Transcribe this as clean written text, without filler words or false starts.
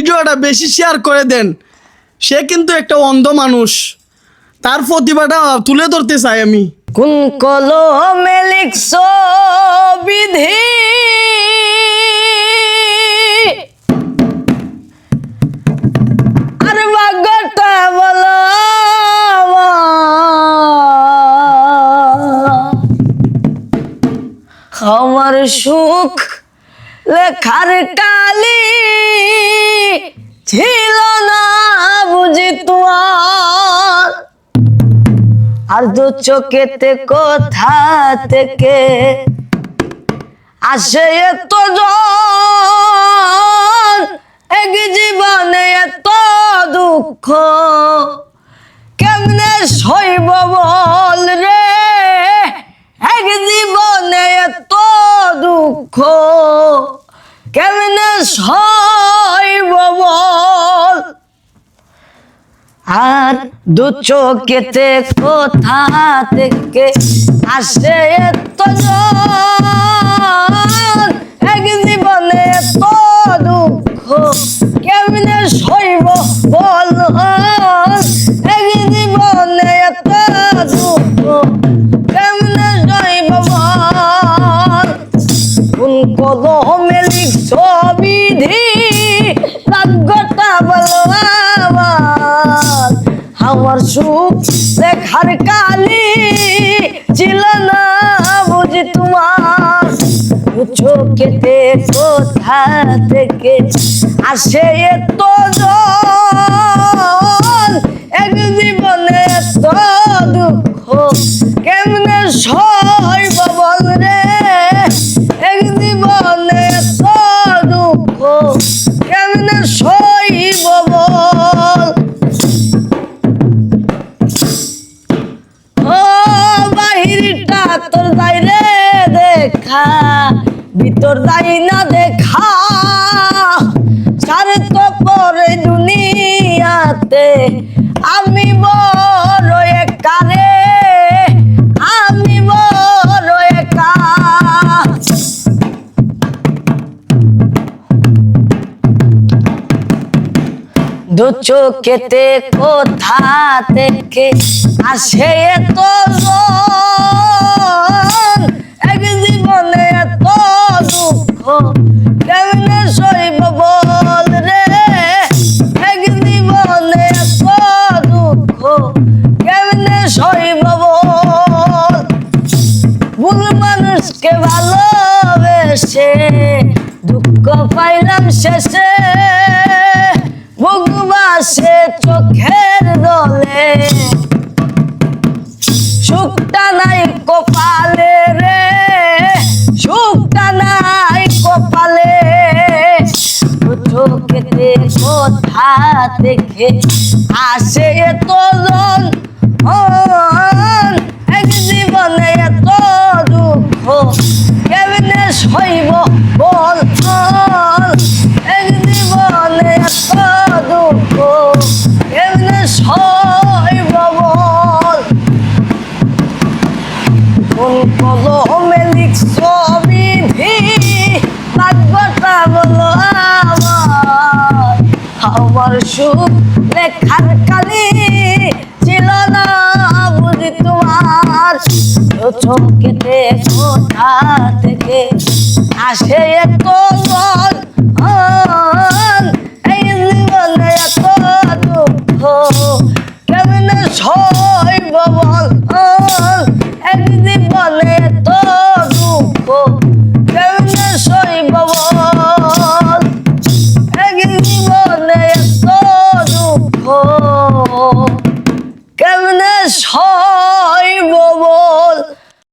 ভিডিওটা বেশি শেয়ার করে দেন। সে কিন্তু একটা অন্ধ মানুষ, তার প্রতিভাটা তুলে ধরতে চাই আমি। কোন কলমে লিখছো বিধি, আর ভাগ্যটা বলো আমার সুখ লেখার কালি ছিল না বুঝি তোমার, আর দু চোখেতে কোথা থেকে আসে এত জন, এক জীবনে এত দুঃখ কেমনে সইব বল রে, এক জীবনে এত দুঃখ কেমনে সইব বল, আর দু চোখেতে কোথা থেকে আসে এত জন, এক জীবনে এত দুঃখ কেমনে সইব বল, এক জীবনে এত দুঃখ কেমনে সইব বল। কোন কলমে লিখছো বিধি, ভাগ্যটা বলো আমার সুখ লেখার কালি ছিল না বুঝি তোমার, চোখেতে কোথা থেকে আসে এত জন, এক জীবনে এত দুঃখ কেমনে সইব বল রে, এক জীবনে এত দুঃখ কেমনে সইব বল। বাহিরটা তোর যাই রে দেখা, ভিতর যাই না দেখা, সারে তো পরে দুনিয়াতে আমি বড় একা রে, আমি বড় একা। দু চোখেতে কোথা থেকে আসে এত জন, এক জীবনে এত দুঃখ কেমনে সইব বল রে, এক জীবনে এত দুঃখ কেমনে সইব বল। ভুল মানুষকে ভালোবেসে দুঃখ পাইলাম শেষে, বুকবাসে চোখের দলে সুখটা নাই কপালে রে, সুখটা নাই কপালে, চোখেতে কোথা থেকে আসে এত জন, এক জীবনে এত দুঃখ কেমনে সইব বল, এক জীবনে এত দুঃখ কেমনে সইব বল। কোন কলমে লিখছো বিধি, ভাগ্যটা বলো আমার সুখ লেখার কালি ছিল না বুঝি তোমার, চোখেতে কোথা থেকে আসে এত জন, এই জীবনে এত দুঃখ কেমনে সইব বল, এক জীবনে এত